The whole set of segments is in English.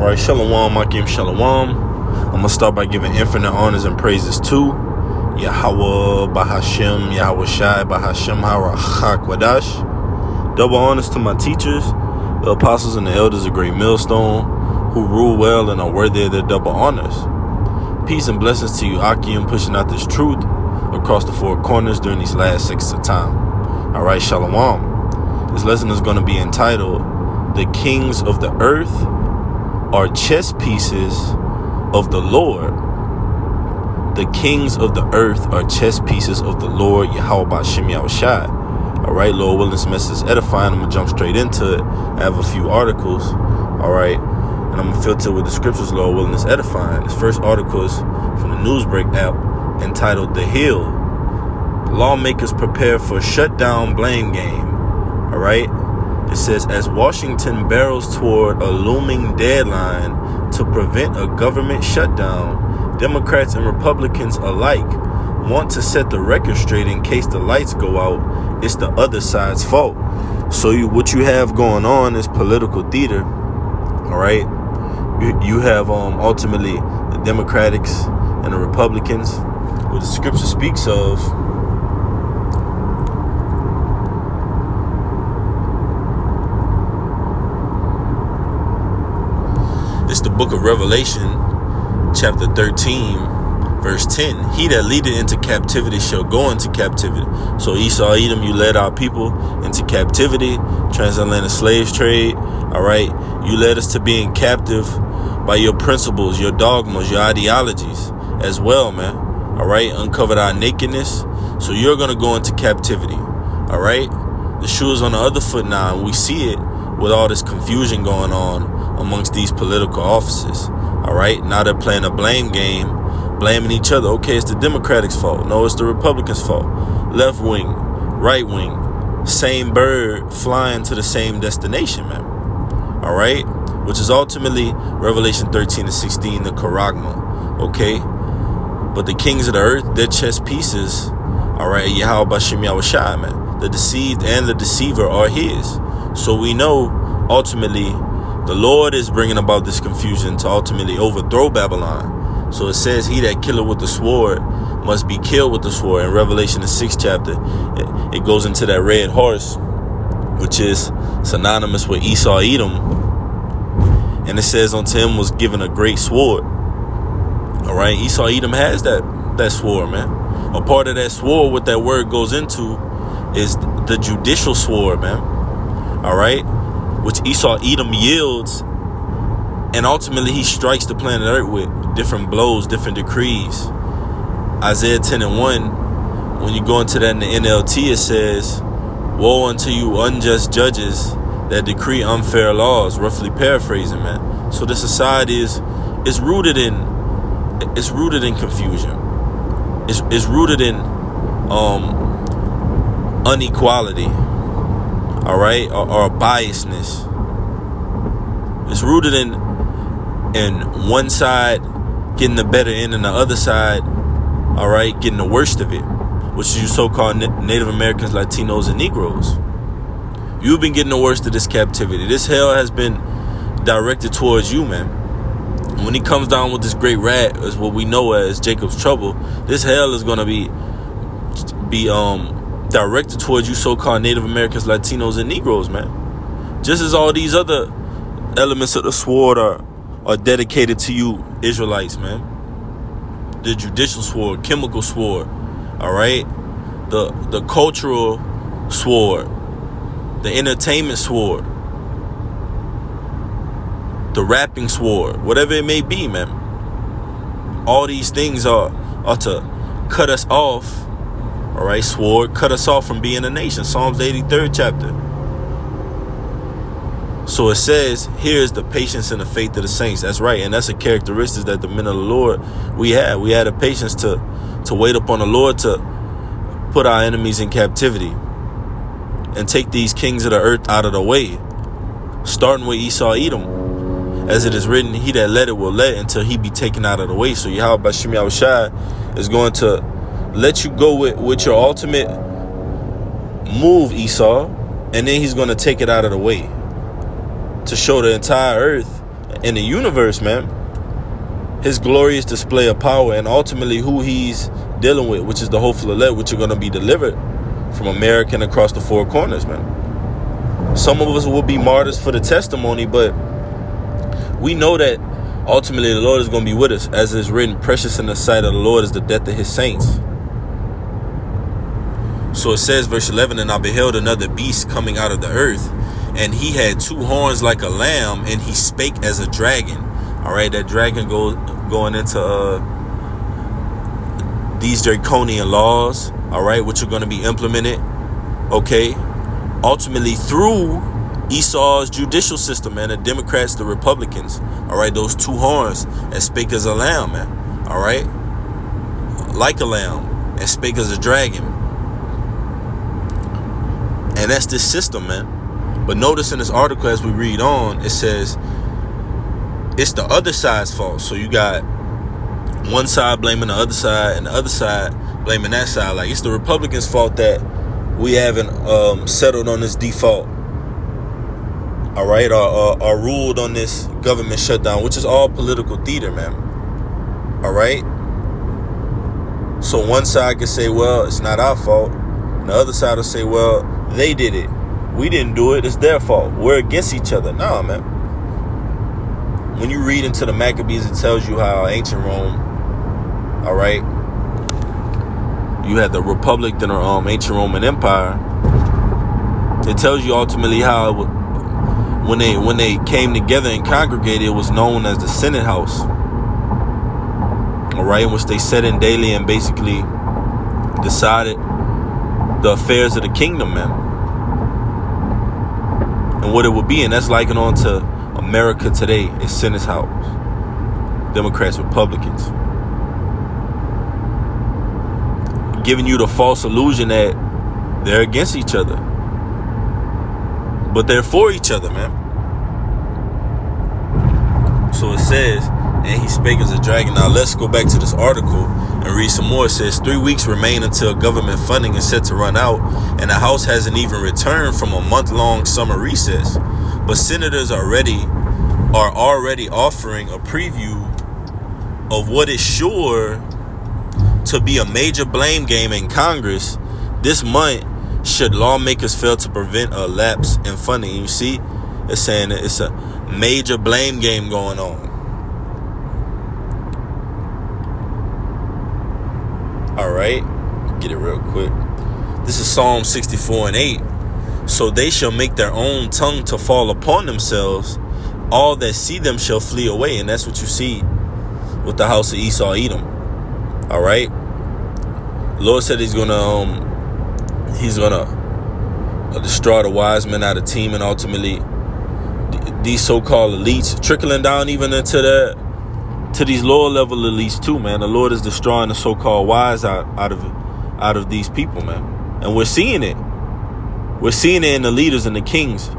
Alright, 𝐤𝐄𝐄𝐄. I'm going to start by giving infinite honors and praises to Yahweh Bahashem, Yahweh Shai Bahashem HaRachak. Double honors to my teachers, the apostles and the elders of Great Millstone, who rule well and are worthy of their double honors. Peace and blessings to you, Akim, pushing out this truth across the four corners during these last 6 of time. Alright, Shalom. This lesson is going to be entitled, The Kings of the Earth Are Chess Pieces of the Lord. The kings of the earth are chess pieces of the Lord, Yahweh Bashem Yahushai. Alright, Lord willing, this message is edifying. I'm going to jump straight into it. I have a few articles. Alright, and I'm going to filter with the scriptures, Lord willing, it's edifying. This first article is from the Newsbreak app entitled, The Hill. Lawmakers prepare for shutdown blame game. Alright, it says, as Washington barrels toward a looming deadline to prevent a government shutdown, Democrats and Republicans alike want to set the record straight in case the lights go out. It's the other side's fault. So what you have going on is political theater. All right, you have ultimately the Democrats and the Republicans. What the scripture speaks of. It's the book of Revelation, chapter 13, verse 10. He that leadeth into captivity shall go into captivity. So Esau, Edom, you led our people into captivity, transatlantic slave trade. All right, you led us to being captive by your principles, your dogmas, your ideologies as well, man. All right, uncovered our nakedness. So you're going to go into captivity. All right, the shoe is on the other foot now, and we see it with all this confusion going on amongst these political offices. All right, now they're playing a blame game, blaming each other. Okay, it's the Democrats' fault. No, it's the Republicans' fault. Left wing, right wing, same bird flying to the same destination, man. All right, which is ultimately Revelation 13 and 16, the 𝐤𝐄𝐄𝐄. Okay, but the kings of the earth, they're chess pieces. All right, Yahweh Bashem Yahushai, man. The deceived and the deceiver are his. So we know ultimately the Lord is bringing about this confusion to ultimately overthrow Babylon. So it says, he that killeth with the sword must be killed with the sword. In Revelation, the 6th chapter, it goes into that red horse, which is synonymous with Esau, Edom. And it says, unto him was given a great sword. All right, Esau, Edom has that sword, man. A part of that sword, what that word goes into, is the judicial sword, man. All right, which Esau, Edom yields, and ultimately he strikes the planet Earth with different blows, different decrees. Isaiah 10 and 1, when you go into that in the NLT, it says, woe unto you unjust judges that decree unfair laws, roughly paraphrasing, man. So the society is rooted in confusion. It's rooted in inequality. All right, or biasness. It's rooted in one side getting the better end and the other side, all right, getting the worst of it, which is you so-called Native Americans, Latinos, and Negroes. You've been getting the worst of this captivity. This hell has been directed towards you, man. When he comes down with this great rat, as what we know as Jacob's trouble, this hell is going to be directed towards you so-called Native Americans, Latinos, and Negroes, man. Just as all these other elements of the sword are dedicated to you Israelites, man. The judicial sword, chemical sword, all right? The cultural sword, the entertainment sword, the rapping sword, whatever it may be, man. All these things are to cut us off. All right, sword, cut us off from being a nation. Psalms 83rd chapter. So it says, here's the patience and the faith of the saints. That's right. And that's a characteristic that the men of the Lord, we had. We had a patience to wait upon the Lord to put our enemies in captivity and take these kings of the earth out of the way. Starting with Esau, Edom. As it is written, he that let it will let until he be taken out of the way. So Yahweh Bashem Yahushai is going to let you go with your ultimate move, Esau, and then he's going to take it out of the way to show the entire earth in the universe, man. His glorious display of power, and ultimately who he's dealing with, which is the hopeful elect, which are going to be delivered from America and across the four corners, man. Some of us will be martyrs for the testimony, but we know that ultimately the Lord is going to be with us. As is written, precious in the sight of the Lord is the death of his saints. So it says, verse 11, and I beheld another beast coming out of the earth, and he had two horns like a lamb, and he spake as a dragon. All right, that dragon going into these draconian laws, all right, which are going to be implemented, okay, ultimately through Esau's judicial system, man, the Democrats, the Republicans, all right, those two horns that spake as a lamb, man, all right, like a lamb, and spake as a dragon. And that's this system, man. But notice in this article as we read on, it says it's the other side's fault. So you got one side blaming the other side and the other side blaming that side. Like, it's the Republicans' fault that we haven't settled on this default, all right, or ruled on this government shutdown, which is all political theater, man, all right? So one side could say, well, it's not our fault. And the other side will say, well, they did it. We didn't do it. It's their fault. We're against each other. Nah, man. When you read into the Maccabees, it tells you how ancient Rome, all right, you had the Republic, then the ancient Roman Empire. It tells you ultimately how when they came together and congregated, it was known as the Senate House, all right, in which they sat in daily and basically decided the affairs of the kingdom, man, and what it would be. And that's likened on to America today. It's Senate House, Democrats, Republicans, giving you the false illusion that they're against each other, but they're for each other, man. So it says, and he spake as a dragon. Now let's go back to this article and read some more. It says 3 weeks remain until government funding is set to run out, and the House hasn't even returned from a month-long summer recess. But senators are already offering a preview of what is sure to be a major blame game in Congress this month should lawmakers fail to prevent a lapse in funding. And you see, it's saying that it's a major blame game going on. All right, get it real quick. This is Psalm 64:8. So they shall make their own tongue to fall upon themselves. All that see them shall flee away. And that's what you see with the house of Esau, Edom. All right. Lord said he's gonna destroy the wise men out of team, and ultimately these so-called elites trickling down even into to these lower level elites too, man. The Lord is destroying the so-called wise out of these people, man. And we're seeing it. We're seeing it in the leaders and the kings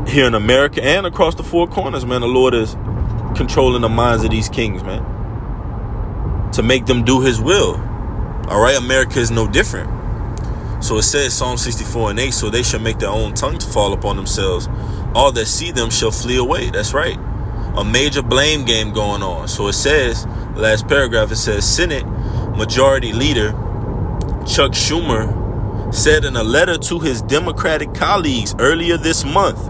here in America and across the four corners, man. The Lord is controlling the minds of these kings, man, to make them do his will. All right, America is no different. So it says, Psalm 64:8, so they shall make their own tongue to fall upon themselves. All that see them shall flee away. That's right. A major blame game going on. So it says, last paragraph, it says, Senate Majority Leader Chuck Schumer said in a letter to his Democratic colleagues earlier this month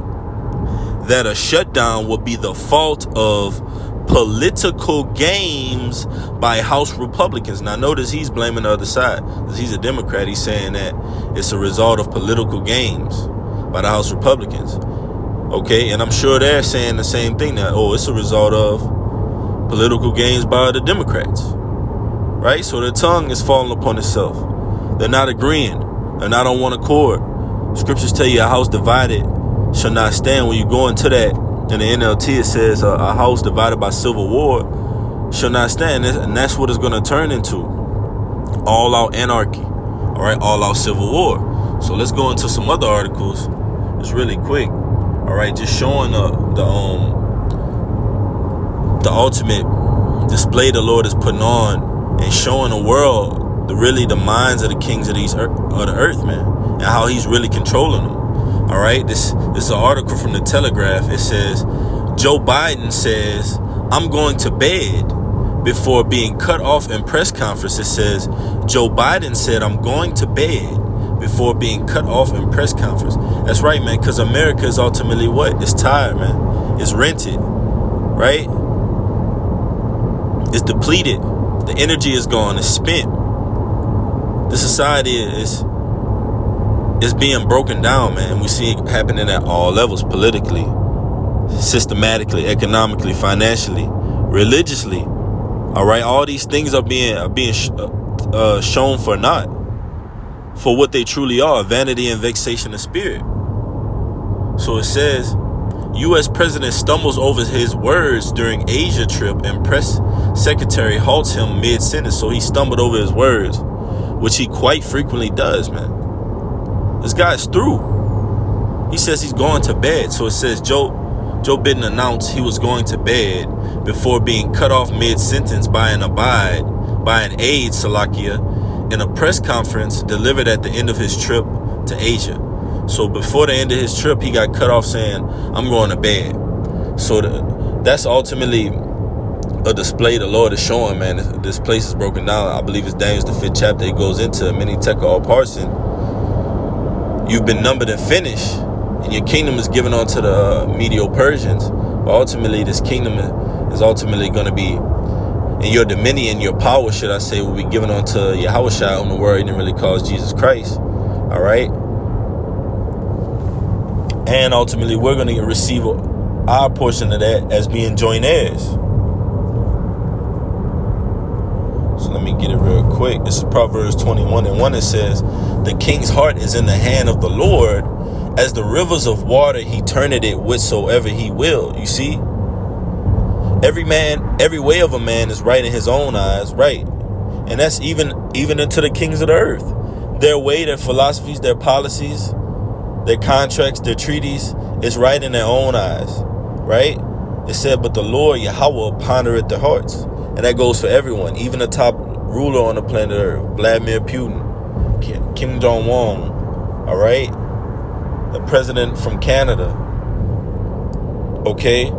that a shutdown would be the fault of political games by House Republicans. Now notice he's blaming the other side because he's a Democrat. He's saying that it's a result of political games by the House Republicans. Okay, and I'm sure they're saying the same thing now. Oh, it's a result of political games by the Democrats. Right? So their tongue is falling upon itself. They're not agreeing. They're not on one accord. Scriptures tell you a house divided shall not stand. When you go into that, in the NLT, it says a house divided by civil war shall not stand. And that's what it's going to turn into. All out anarchy. All right, all out civil war. So let's go into some other articles. It's really quick. All right, just showing the ultimate display the Lord is putting on and showing the world the minds of the kings of the earth, man, and how he's really controlling them. All right, this is an article from the Telegraph. It says Joe Biden says, I'm going to bed, before being cut off in press conference. It says, Joe Biden said, I'm going to bed, before being cut off in press conference. That's right, man, because America is ultimately what? It's tired, man. It's rented, right? It's depleted. The energy is gone. It's spent. The society is being broken down, man. We see it happening at all levels, politically, systematically, economically, financially, religiously. All right, all these things are being shown for naught, for what they truly are: vanity and vexation of spirit. So it says, U.S. President stumbles over his words during Asia trip, and press secretary halts him mid-sentence. So he stumbled over his words, which he quite frequently does, man. This guy's through. He says he's going to bed. So it says Joe Biden announced he was going to bed before being cut off mid-sentence by an aide, Salakia, in a press conference delivered at the end of his trip to Asia. So before the end of his trip, he got cut off saying, I'm going to bed. So that's ultimately a display the Lord is showing, man. This place is broken down. I believe it's Daniel the 5th chapter. It goes into many teka all parson. You've been numbered and finished, and your kingdom is given unto the Medo-Persians. But ultimately, this kingdom is ultimately going to be, and your dominion, your power, should I say, will be given unto Yahushua, whom the word didn't really cause Jesus Christ. All right? And ultimately, we're going to receive our portion of that as being joint heirs. So let me get it real quick. This is Proverbs 21:1. It says, the king's heart is in the hand of the Lord. As the rivers of water, he turneth it whithersoever he will. You see? Every way of a man is right in his own eyes, right? And that's even into the kings of the earth. Their way, their philosophies, their policies, their contracts, their treaties, is right in their own eyes, right? It said, but the Lord, Yahweh, pondereth the hearts. And that goes for everyone, even the top ruler on the planet Earth, Vladimir Putin, Kim Jong-un, all right? The president from Canada, okay?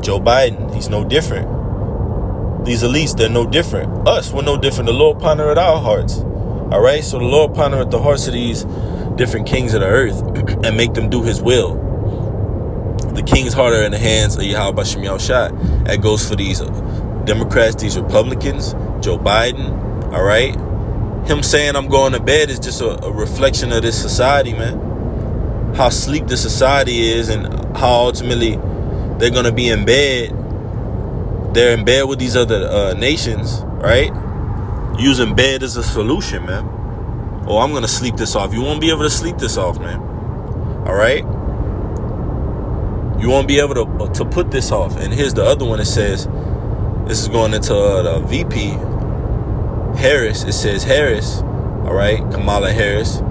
Joe Biden, he's no different. These elites, they're no different. Us, we're no different. The Lord pondereth our hearts, all right? So the Lord pondereth the hearts of these different kings of the earth and make them do his will. The king's heart are in the hands of Yahweh Bashem Yahushua. That goes for these Democrats, these Republicans, Joe Biden, all right? Him saying I'm going to bed is just a reflection of this society, man. How sleep the society is, and how ultimately they're going to be in bed. They're in bed with these other nations, right? Using bed as a solution, man. Oh, I'm going to sleep this off. You won't be able to sleep this off, man. All right? You won't be able to put this off. And here's the other one. It says, this is going into the VP Harris. It says Harris, all right, Kamala Harris,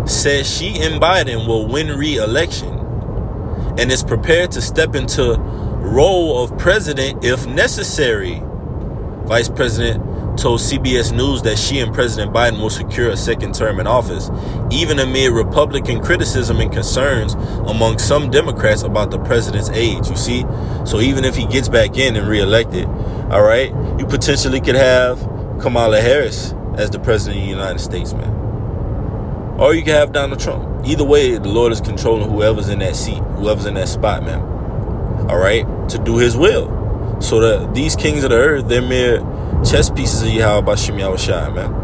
says she and Biden will win re-election and is prepared to step into role of president if necessary. Vice President told CBS News that she and President Biden will secure a second term in office, even amid Republican criticism and concerns among some Democrats about the president's age. You see? So even if he gets back in and reelected, all right, you potentially could have Kamala Harris as the president of the United States, man. Or you can have Donald Trump. Either way, the Lord is controlling whoever's in that seat, whoever's in that spot, man. All right? To do his will. So that these kings of the earth, they're mere chess pieces of Yahweh Bashem Yahushua, man.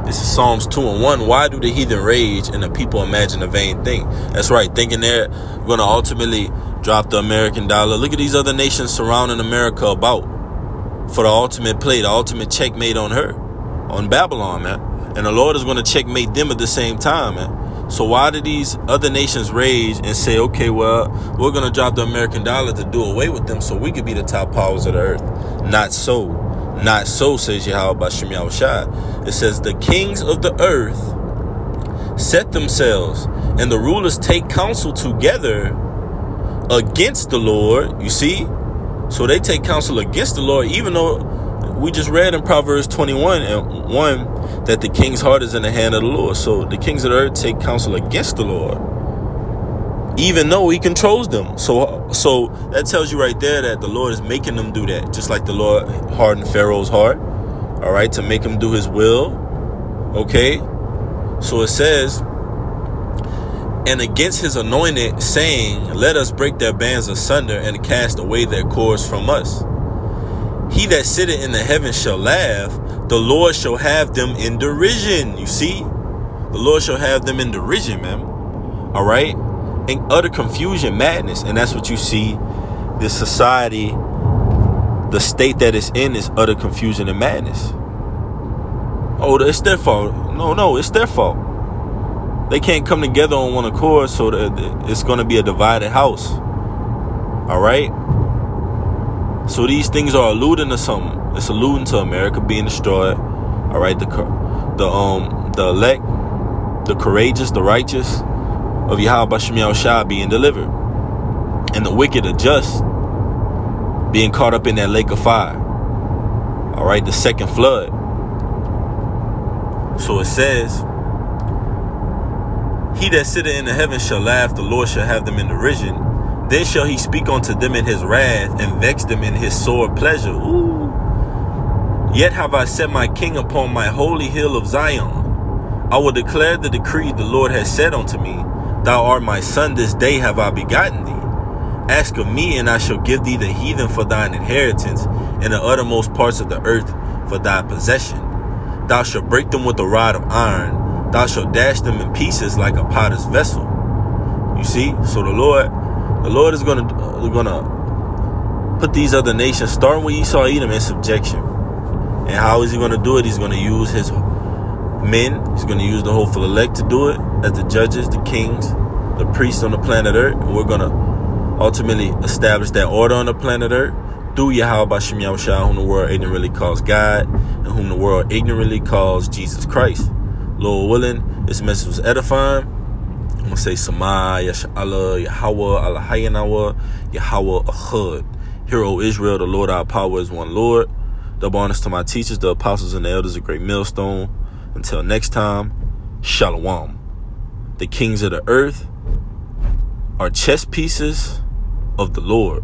This is Psalms 2:1. Why do the heathen rage and the people imagine a vain thing? That's right, thinking they're going to ultimately drop the American dollar. Look at these other nations surrounding America about for the ultimate play, the ultimate checkmate on her, on Babylon, man. And the Lord is going to checkmate them at the same time, man. So why do these other nations rage and say, okay, well, we're going to drop the American dollar to do away with them so we could be the top powers of the earth? Not so. Not so, says Yahweh Bashem Yahushua. It says, the kings of the earth set themselves, and the rulers take counsel together against the Lord. You see? So they take counsel against the Lord, even though we just read in Proverbs 21:1 that the king's heart is in the hand of the Lord. So the kings of the earth take counsel against the Lord, even though he controls them. So that tells you right there that the Lord is making them do that, just like the Lord hardened Pharaoh's heart, all right, to make him do his will. Okay, so it says, and against his anointed, saying, let us break their bands asunder and cast away their cords from us. He that sitteth in the heavens shall laugh, the Lord shall have them in derision. You see, the Lord shall have them in derision, man. All right, in utter confusion, madness. And that's what you see. This society, the state that it's in, is utter confusion and madness. Oh, it's their fault. No, it's their fault. They can't come together on one accord, so that it's going to be a divided house. All right? So these things are alluding to something. It's alluding to America being destroyed. All right? The elect, the courageous, the righteous of 𝐤𝐄𝐄𝐄 being delivered. And the wicked or just being caught up in that lake of fire. All right? The second flood. So it says, he that sitteth in the heavens shall laugh, the Lord shall have them in derision. Then shall he speak unto them in his wrath, and vex them in his sore pleasure. Ooh. Yet have I set my king upon my holy hill of Zion. I will declare the decree the Lord has said unto me. Thou art my son, this day have I begotten thee. Ask of me, and I shall give thee the heathen for thine inheritance, and the uttermost parts of the earth for thy possession. Thou shalt break them with a rod of iron. Thou shalt dash them in pieces like a potter's vessel. You see? So the Lord is gonna put these other nations, starting with Esau, Edom, in subjection. And how is he gonna do it? He's gonna use his men. He's gonna use the hopeful elect to do it, as the judges, the kings, the priests on the planet Earth. And we're gonna ultimately establish that order on the planet Earth through 𝐤𝐄𝐄𝐄, whom the world ignorantly calls God, and whom the world ignorantly calls Jesus Christ. Lord willing, this message was edifying. I'm going to say Sama, Yasha'Allah, Yahweh, Allahayanawa, Yahweh Ahud. Hear, O Israel, the Lord our power is one Lord. Double honors to my teachers, the apostles and the elders, a great millstone. Until next time, Shalom. The kings of the earth are chess pieces of the Lord.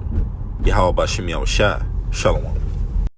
𝐤𝐄𝐄𝐄. Shalom.